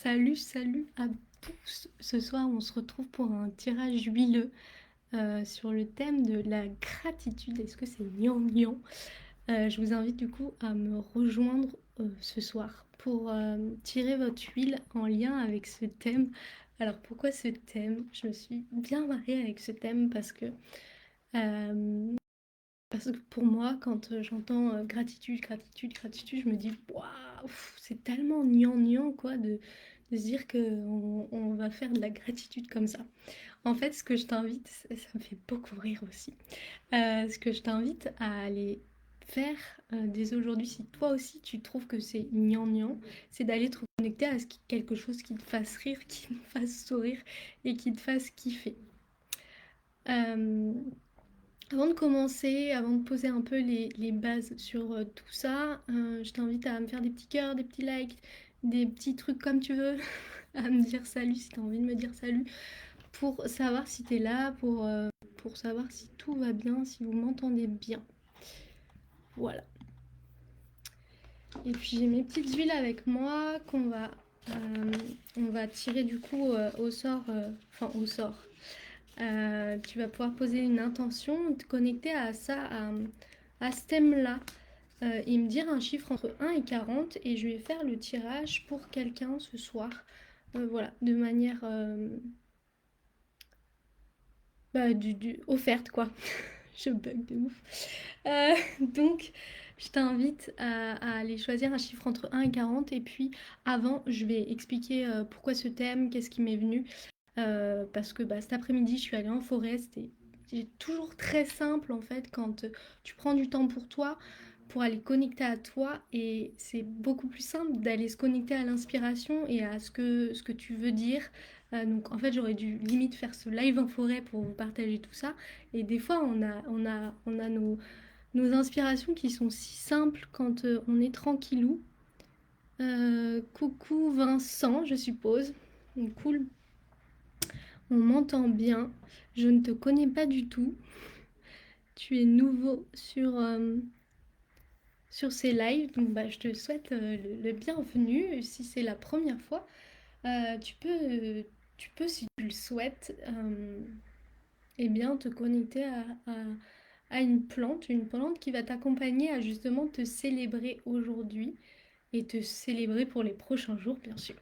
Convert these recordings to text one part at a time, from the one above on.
Salut, salut à tous. Ce soir, on se retrouve pour un tirage huileux sur le thème de la gratitude. Est-ce que c'est gnangnan? Je vous invite du coup à me rejoindre ce soir pour tirer votre huile en lien avec ce thème. Alors pourquoi ce thème? Je me suis bien mariée avec ce thème euh, parce que pour moi, quand j'entends gratitude, gratitude, gratitude, je me dis waouh, c'est tellement gnangnan quoi de se dire qu'on va faire de la gratitude comme ça. En fait, ce que je t'invite, ça me fait beaucoup rire aussi, ce que je t'invite à aller faire dès aujourd'hui, si toi aussi tu trouves que c'est gnangnan, c'est d'aller te reconnecter à quelque chose qui te fasse rire, qui te fasse sourire et qui te fasse kiffer. Euh, Avant de commencer, avant de poser un peu les bases sur tout ça, je t'invite à me faire des petits cœurs, des petits likes, des petits trucs comme tu veux, à me dire salut si tu as envie de me dire salut, pour savoir si tu es là, pour savoir si tout va bien, si vous m'entendez bien. Voilà. Et puis j'ai mes petites huiles avec moi on va tirer du coup au sort, enfin au sort. Tu vas pouvoir poser une intention, te connecter à ça, à ce thème-là, et me dire un chiffre entre 1 et 40 et je vais faire le tirage pour quelqu'un ce soir. Voilà, de manière offerte quoi. Je bug de ouf. Donc, je t'invite à aller choisir un chiffre entre 1 et 40 et puis avant, je vais expliquer pourquoi ce thème, qu'est-ce qui m'est venu. Parce que cet après-midi, je suis allée en forêt. C'était toujours très simple en fait quand tu prends du temps pour toi, pour aller connecter à toi. Et c'est beaucoup plus simple d'aller se connecter à l'inspiration et à ce que tu veux dire. Donc en fait, j'aurais dû limite faire ce live en forêt pour vous partager tout ça. Et des fois, on a nos inspirations qui sont si simples quand on est tranquillou. Coucou Vincent, je suppose. Cool. On m'entend bien. Je ne te connais pas du tout. Tu es nouveau sur ces lives, donc je te souhaite le bienvenu. Si c'est la première fois, tu peux, si tu le souhaites, eh bien, te connecter à une plante qui va t'accompagner à justement te célébrer aujourd'hui et te célébrer pour les prochains jours, bien sûr.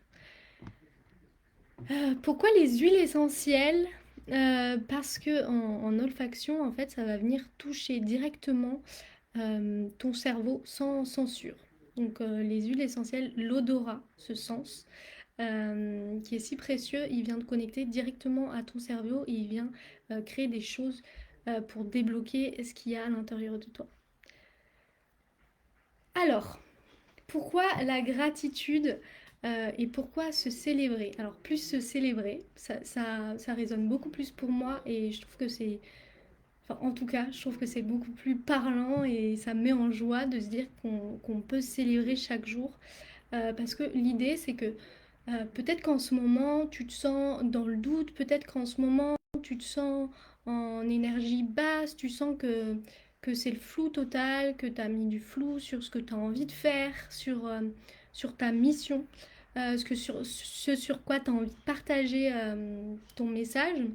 Pourquoi les huiles essentielles? Parce que en olfaction, en fait, ça va venir toucher directement ton cerveau sans censure. Donc les huiles essentielles, l'odorat, ce sens, qui est si précieux, il vient te connecter directement à ton cerveau et il vient créer des choses pour débloquer ce qu'il y a à l'intérieur de toi. Alors, pourquoi la gratitude et pourquoi se célébrer? Alors, plus se célébrer, ça résonne beaucoup plus pour moi et je trouve que c'est... Enfin, en tout cas, je trouve que c'est beaucoup plus parlant et ça me met en joie de se dire qu'on peut célébrer chaque jour. Parce que l'idée, c'est que peut-être qu'en ce moment, tu te sens dans le doute, peut-être qu'en ce moment, tu te sens en énergie basse, tu sens que c'est le flou total, que tu as mis du flou sur ce que tu as envie de faire, sur ta mission, ce sur quoi tu as envie de partager ton message.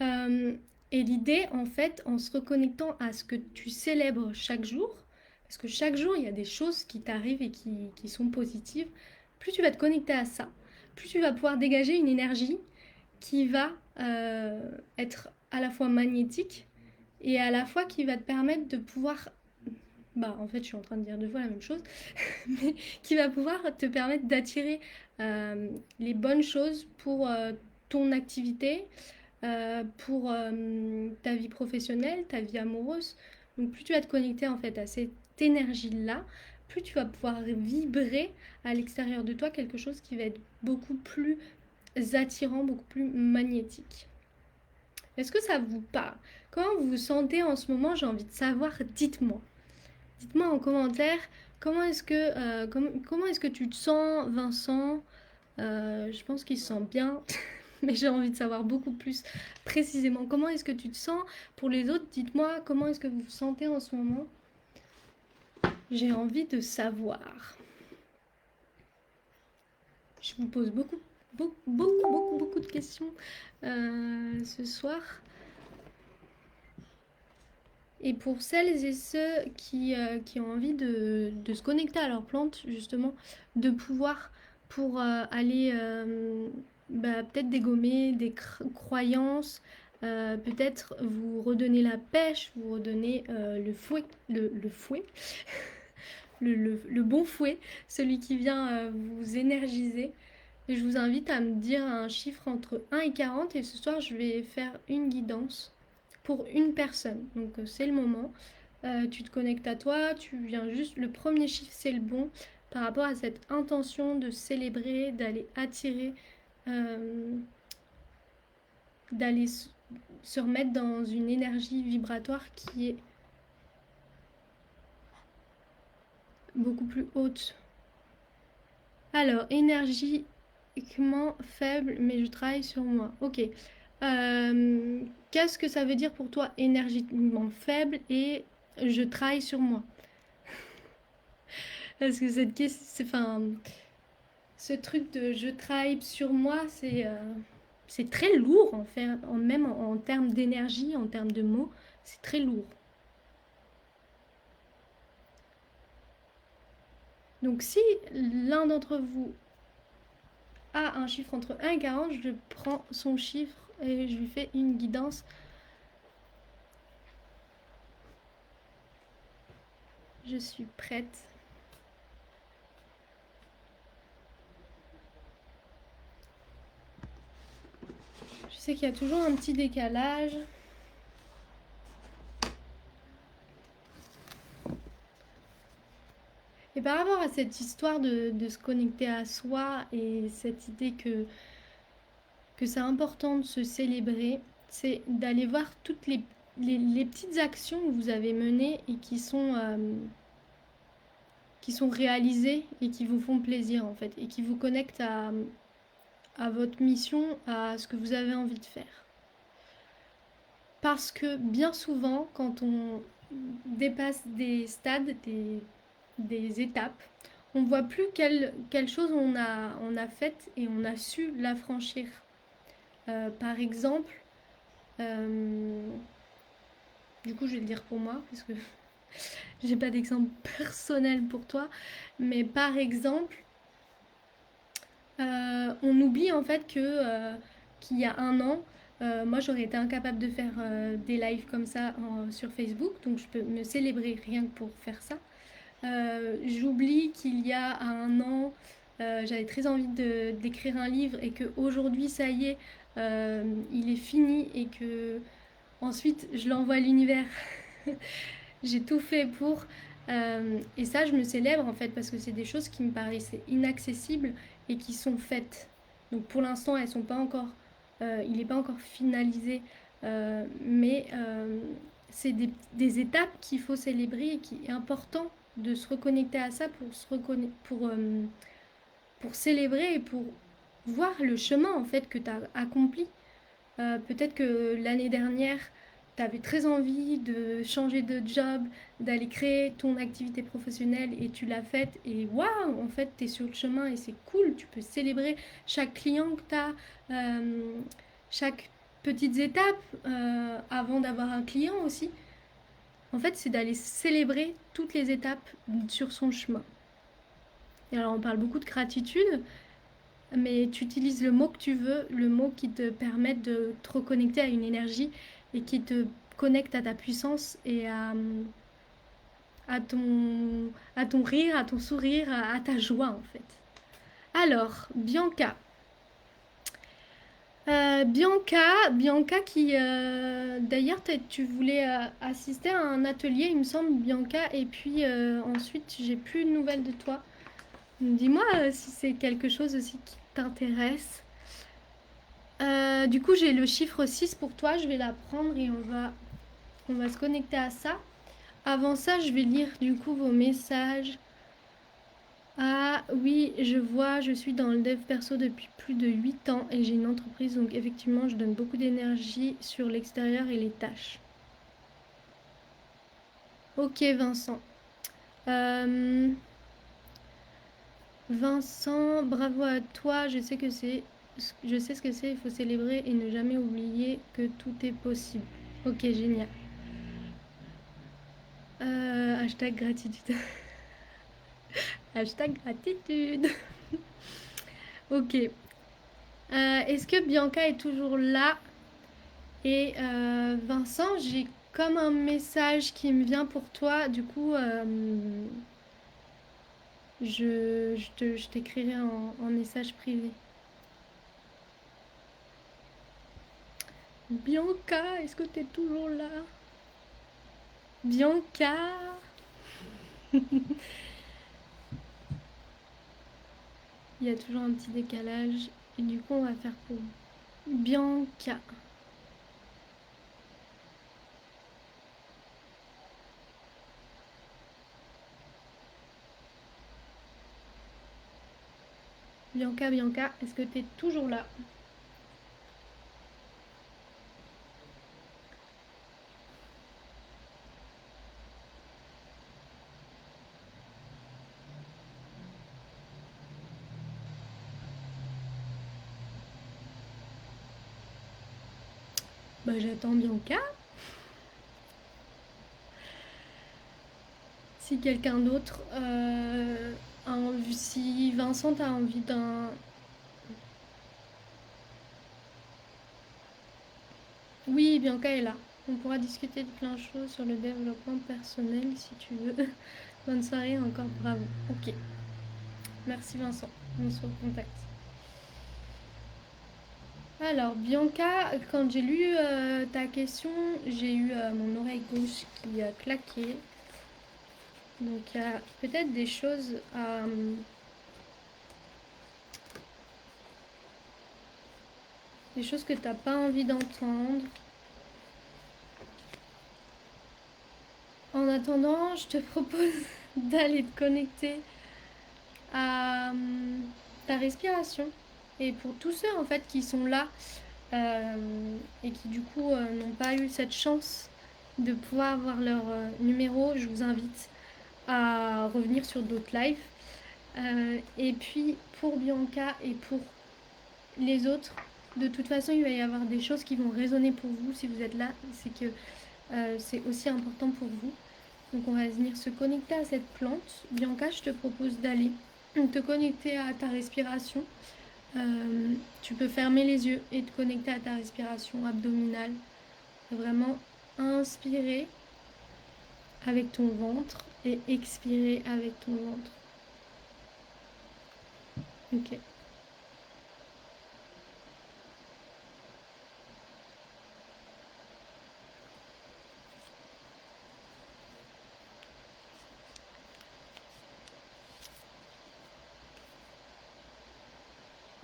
Euh, et l'idée, en fait, en se reconnectant à ce que tu célèbres chaque jour, parce que chaque jour, il y a des choses qui t'arrivent et qui sont positives, plus tu vas te connecter à ça, plus tu vas pouvoir dégager une énergie qui va être à la fois magnétique et à la fois qui va te permettre de pouvoir... En fait, je suis en train de dire deux fois la même chose, mais qui va pouvoir te permettre d'attirer les bonnes choses pour ton activité, pour ta vie professionnelle, ta vie amoureuse. Donc plus tu vas te connecter en fait à cette énergie-là, plus tu vas pouvoir vibrer à l'extérieur de toi quelque chose qui va être beaucoup plus attirant, beaucoup plus magnétique. Est-ce que ça vous parle? Comment vous vous sentez en ce moment? J'ai envie de savoir, dites-moi. Dites-moi en commentaire comment est-ce que tu te sens, Vincent? Je pense qu'il se sent bien, mais j'ai envie de savoir beaucoup plus précisément. Comment est-ce que tu te sens? Pour les autres, dites-moi comment est-ce que vous vous sentez en ce moment. J'ai envie de savoir. Je vous pose beaucoup de questions ce soir. Et pour celles et ceux qui ont envie de se connecter à leurs plantes, justement, de pouvoir pour aller peut-être dégommer des croyances, peut-être vous redonner la pêche, vous redonner le fouet, le bon fouet, celui qui vient vous énergiser. Et je vous invite à me dire un chiffre entre 1 et 40 et ce soir je vais faire une guidance pour une personne. Donc c'est le moment. Tu te connectes à toi, tu viens juste. Le premier chiffre c'est le bon par rapport à cette intention de célébrer, d'aller attirer, euh, d'aller se remettre dans une énergie vibratoire qui est beaucoup plus haute. Alors, énergiquement faible, mais je travaille sur moi. Ok. Qu'est-ce que ça veut dire pour toi énergiquement faible et je travaille sur moi? Parce que cette question, enfin, ce truc de je travaille sur moi, c'est très lourd en fait, même en termes d'énergie, en termes de mots, c'est très lourd. Donc si l'un d'entre vous a un chiffre entre 1 et 40, je prends son chiffre et je lui fais une guidance. Je suis prête. Je sais qu'il y a toujours un petit décalage. Et par rapport à cette histoire de se connecter à soi et cette idée que c'est important de se célébrer, c'est d'aller voir toutes les petites actions que vous avez menées et qui sont réalisées et qui vous font plaisir en fait et qui vous connectent à votre mission, à ce que vous avez envie de faire. Parce que bien souvent, quand on dépasse des stades, des étapes, on voit plus quelle chose on a faite et on a su la franchir. Par exemple, euh, du coup je vais le dire pour moi, parce que j'ai pas d'exemple personnel pour toi, mais par exemple, on oublie en fait qu'il y a un an, moi j'aurais été incapable de faire des lives comme ça sur Facebook, donc je peux me célébrer rien que pour faire ça. J'oublie qu'il y a un an, j'avais très envie d'écrire un livre et qu'aujourd'hui, ça y est, il est fini et que ensuite je l'envoie à l'univers. J'ai tout fait pour. Et ça, je me célèbre en fait parce que c'est des choses qui me paraissaient inaccessibles et qui sont faites. Donc pour l'instant, elles sont pas encore. Il n'est pas encore finalisé, mais c'est des étapes qu'il faut célébrer et qui est important de se reconnecter à ça pour célébrer et pour voir le chemin en fait que tu as accompli. Peut-être que l'année dernière, tu avais très envie de changer de job, d'aller créer ton activité professionnelle et tu l'as faite et waouh, en fait, tu es sur le chemin et c'est cool, tu peux célébrer chaque client que tu as, chaque petite étape avant d'avoir un client aussi. En fait, c'est d'aller célébrer toutes les étapes sur son chemin. Et alors, on parle beaucoup de gratitude, mais tu utilises le mot que tu veux, le mot qui te permette de te reconnecter à une énergie et qui te connecte à ta puissance et à, ton, à ton rire, à ton sourire, à ta joie en fait. Alors, Bianca. Bianca qui d'ailleurs tu voulais assister à un atelier, il me semble, Bianca, et puis ensuite j'ai plus de nouvelles de toi. Dis-moi si c'est quelque chose aussi qui t'intéresse. Du coup, j'ai le chiffre 6 pour toi. Je vais la prendre et on va se connecter à ça. Avant ça, je vais lire du coup vos messages. Ah oui, je vois, je suis dans le dev perso depuis plus de 8 ans et j'ai une entreprise, donc effectivement, je donne beaucoup d'énergie sur l'extérieur et les tâches. Ok, Vincent. Vincent, bravo à toi, je sais ce que c'est, il faut célébrer et ne jamais oublier que tout est possible. Ok, génial. Hashtag gratitude. Hashtag gratitude. Ok. Est-ce que Bianca est toujours là? Et Vincent, j'ai comme un message qui me vient pour toi. Du coup, je t'écrirai en message privé. Bianca, est-ce que t'es toujours là? Bianca. Il y a toujours un petit décalage. Et du coup, on va faire pour Bianca. Bianca, Bianca, est-ce que t'es toujours là? Bah, j'attends Bianca. Si quelqu'un d'autre si Vincent a envie d'un... Oui, Bianca est là. On pourra discuter de plein de choses sur le développement personnel si tu veux. Bonne soirée, encore bravo. Ok, merci Vincent. On se recontacte. Alors, Bianca, quand j'ai lu ta question, j'ai eu mon oreille gauche qui a claqué. Donc, il y a peut-être des choses à... des choses que tu n'as pas envie d'entendre. En attendant, je te propose d'aller te connecter à ta respiration. Et pour tous ceux en fait qui sont là et qui du coup n'ont pas eu cette chance de pouvoir avoir leur numéro, je vous invite à revenir sur d'autres lives. Et puis pour Bianca et pour les autres, de toute façon il va y avoir des choses qui vont résonner pour vous si vous êtes là. C'est que c'est aussi important pour vous. Donc on va venir se connecter à cette plante. Bianca, je te propose d'aller te connecter à ta respiration. Tu peux fermer les yeux et te connecter à ta respiration abdominale. Vraiment inspirer avec ton ventre et expirer avec ton ventre. Ok.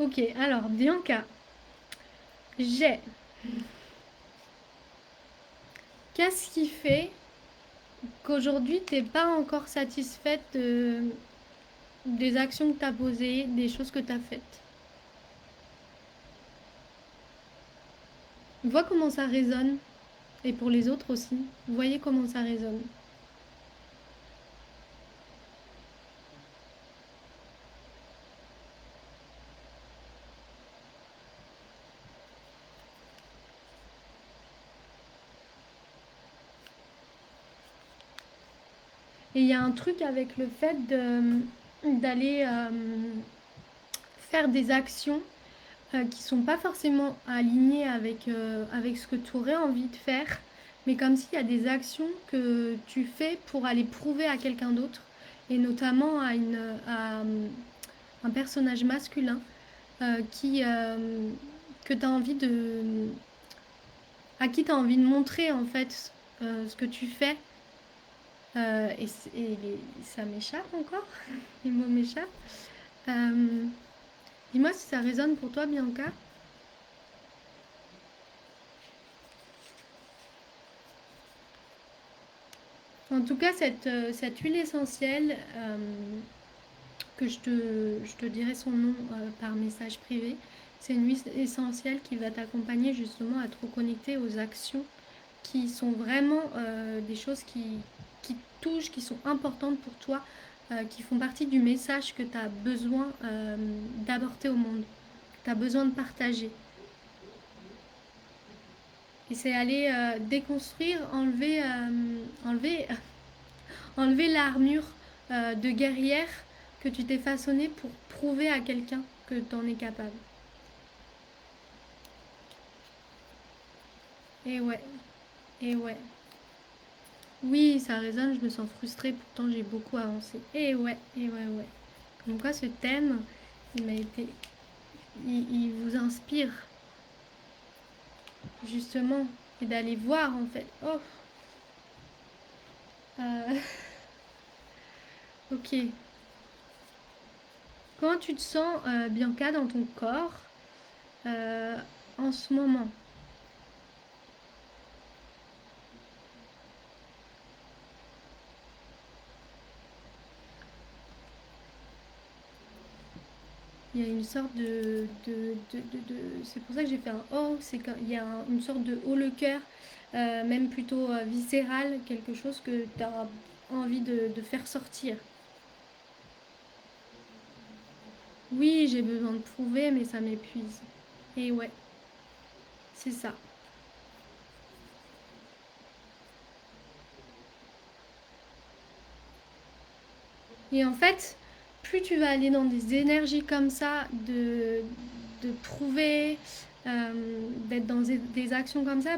Ok, alors Bianca, j'ai... Qu'est-ce qui fait qu'aujourd'hui t'es pas encore satisfaite des actions que tu as posées, des choses que tu as faites? Vois comment ça résonne. Et pour les autres aussi. Voyez comment ça résonne. Et il y a un truc avec le fait d'aller faire des actions qui sont pas forcément alignées avec ce que tu aurais envie de faire, mais comme s'il y a des actions que tu fais pour aller prouver à quelqu'un d'autre, et notamment à un personnage masculin que tu as envie à qui tu as envie de montrer en fait ce que tu fais. Ça m'échappe encore, les mots m'échappent. Euh, Dis-moi si ça résonne pour toi, Bianca. En tout cas, cette huile essentielle, que je te dirai son nom par message privé, c'est une huile essentielle qui va t'accompagner justement à te reconnecter aux actions qui sont vraiment des choses qui touchent, qui sont importantes pour toi qui font partie du message que tu as besoin d'apporter au monde, que tu as besoin de partager. Et c'est aller déconstruire, enlever l'armure de guerrière que tu t'es façonnée pour prouver à quelqu'un que tu en es capable. Et ouais, et ouais. Oui, ça résonne, je me sens frustrée, pourtant j'ai beaucoup avancé. Et ouais, ouais. Comme quoi ce thème, il m'a été. Il vous inspire, justement, et d'aller voir en fait. Oh, euh, ok. Comment tu te sens, Bianca, dans ton corps euh, en ce moment? Il y a une sorte c'est pour ça que j'ai fait un oh, c'est qu'il y a une sorte de haut le cœur, même plutôt viscéral, quelque chose que tu as envie de faire sortir. Oui, j'ai besoin de prouver, mais ça m'épuise. Et ouais, c'est ça. Et en fait, plus tu vas aller dans des énergies comme ça, de prouver, d'être dans des actions comme ça,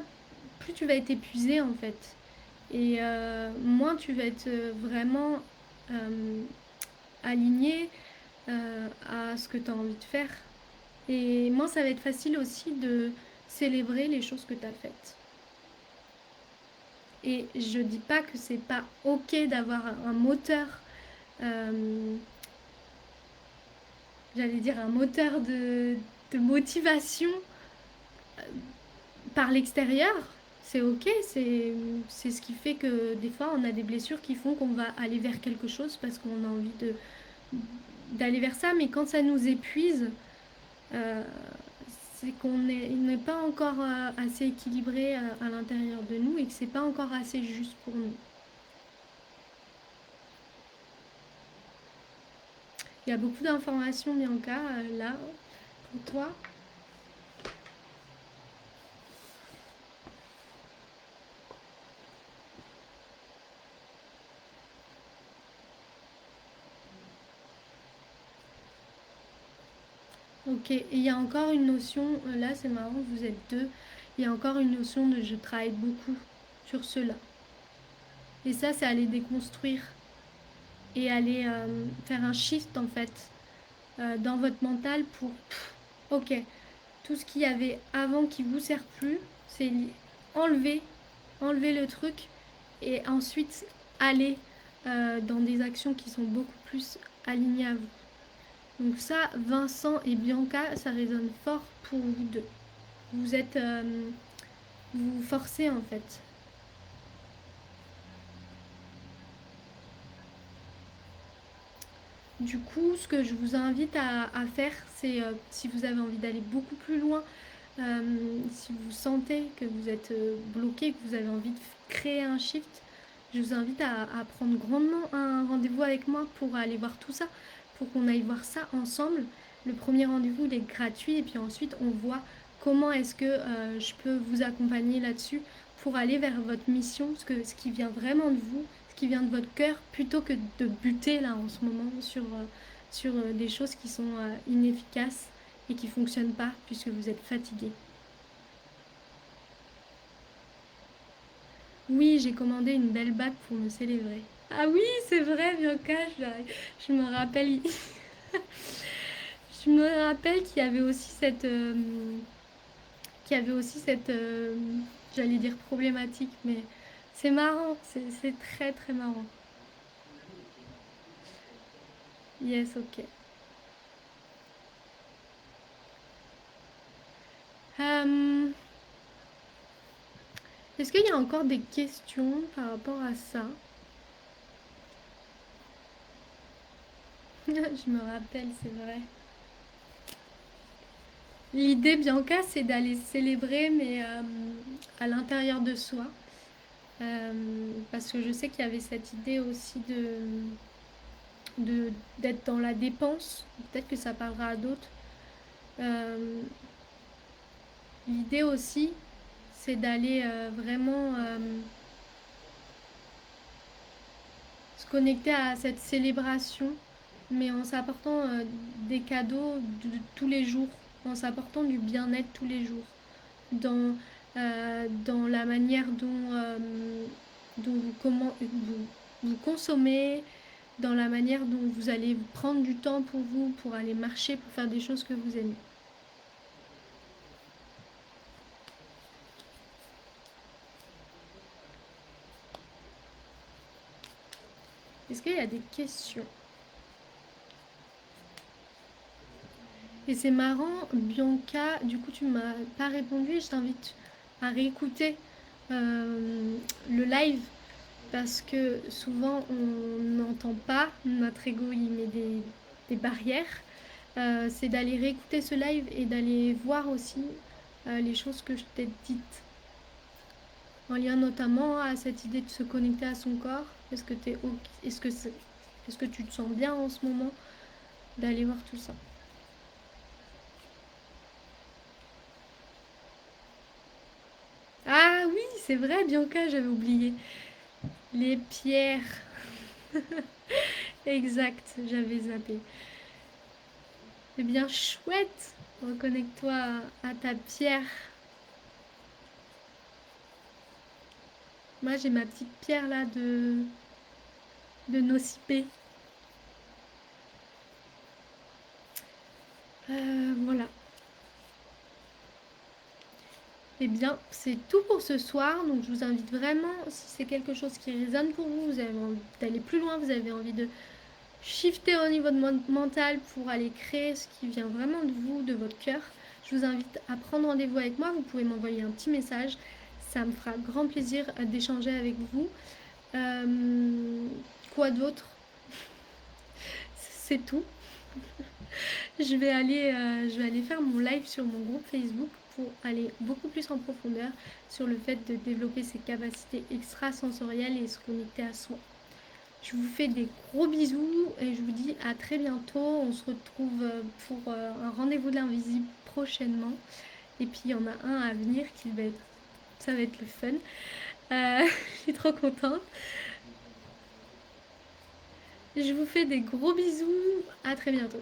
plus tu vas être épuisé en fait. Et moins tu vas être vraiment euh, aligné à ce que tu as envie de faire. Et moins ça va être facile aussi de célébrer les choses que tu as faites. Et je dis pas que c'est pas ok d'avoir un moteur, euh, j'allais dire un moteur de motivation par l'extérieur. C'est ok, c'est ce qui fait que des fois on a des blessures qui font qu'on va aller vers quelque chose parce qu'on a envie d'aller vers ça, mais quand ça nous épuise, euh, c'est qu'on n'est pas encore assez équilibré à l'intérieur de nous et que c'est pas encore assez juste pour nous. Il y a beaucoup d'informations, Bianca, là, pour toi. Ok, et il y a encore une notion, là c'est marrant, vous êtes deux, il y a encore une notion de je travaille beaucoup sur cela. Et ça, c'est aller déconstruire et aller faire un shift en fait dans votre mental pour, ok, tout ce qu'il y avait avant qui vous sert plus, c'est enlever, enlever le truc et ensuite aller dans des actions qui sont beaucoup plus alignées à vous. Donc ça, Vincent et Bianca, ça résonne fort pour vous deux. Vous êtes, vous vous forcez en fait. Du coup, ce que je vous invite à faire, c'est si vous avez envie d'aller beaucoup plus loin, si vous sentez que vous êtes bloqué, que vous avez envie de créer un shift, je vous invite à prendre grandement un rendez-vous avec moi pour aller voir tout ça, pour qu'on aille voir ça ensemble. Le premier rendez-vous, il est gratuit et puis ensuite, on voit comment est-ce que je peux vous accompagner là-dessus pour aller vers votre mission, ce qui vient vraiment de vous, ce qui vient de votre cœur, plutôt que de buter là en ce moment sur des choses qui sont inefficaces et qui ne fonctionnent pas puisque vous êtes fatigué. Oui, j'ai commandé une belle bague pour me célébrer. Ah oui, c'est vrai, Bianca, je me rappelle, je me rappelle qu'il y avait aussi cette, j'allais dire problématique, mais c'est marrant, c'est très très marrant. Yes, ok. Euh, Est-ce qu'il y a encore des questions par rapport à ça? Je me rappelle, c'est vrai. L'idée, Bianca, c'est d'aller célébrer, mais à l'intérieur de soi. Parce que je sais qu'il y avait cette idée aussi d'être dans la dépense. Peut-être que ça parlera à d'autres. L'idée aussi, c'est d'aller vraiment se connecter à cette célébration, mais en s'apportant des cadeaux de tous les jours, en s'apportant du bien-être tous les jours, dans la manière dont vous consommez, dans la manière dont vous allez prendre du temps pour vous, pour aller marcher, pour faire des choses que vous aimez. Est-ce qu'il y a des questions? Et c'est marrant, Bianca, du coup tu m'as pas répondu et je t'invite à réécouter le live parce que souvent on n'entend pas, notre ego il met des barrières. C'est d'aller réécouter ce live et d'aller voir aussi les choses que je t'ai dites. En lien notamment à cette idée de se connecter à son corps. Est-ce que tu te sens bien en ce moment d'aller voir tout ça? Ah oui, c'est vrai, Bianca, j'avais oublié. Les pierres. Exact, j'avais zappé. C'est bien chouette. Reconnecte-toi à ta pierre. Moi, j'ai ma petite pierre là de Nocipé. Voilà. Eh bien, c'est tout pour ce soir. Donc, je vous invite vraiment, si c'est quelque chose qui résonne pour vous, vous avez envie d'aller plus loin, vous avez envie de shifter au niveau de mental pour aller créer ce qui vient vraiment de vous, de votre cœur. Je vous invite à prendre rendez-vous avec moi. Vous pouvez m'envoyer un petit message. Ça me fera grand plaisir d'échanger avec vous. Quoi d'autre? C'est tout. Je vais aller faire mon live sur mon groupe Facebook pour aller beaucoup plus en profondeur sur le fait de développer ses capacités extrasensorielles et se connecter à soi. Je vous fais des gros bisous et je vous dis à très bientôt. On se retrouve pour un rendez-vous de l'invisible prochainement. Et puis il y en a un à venir ça va être le fun. Je suis trop contente. Je vous fais des gros bisous. À très bientôt.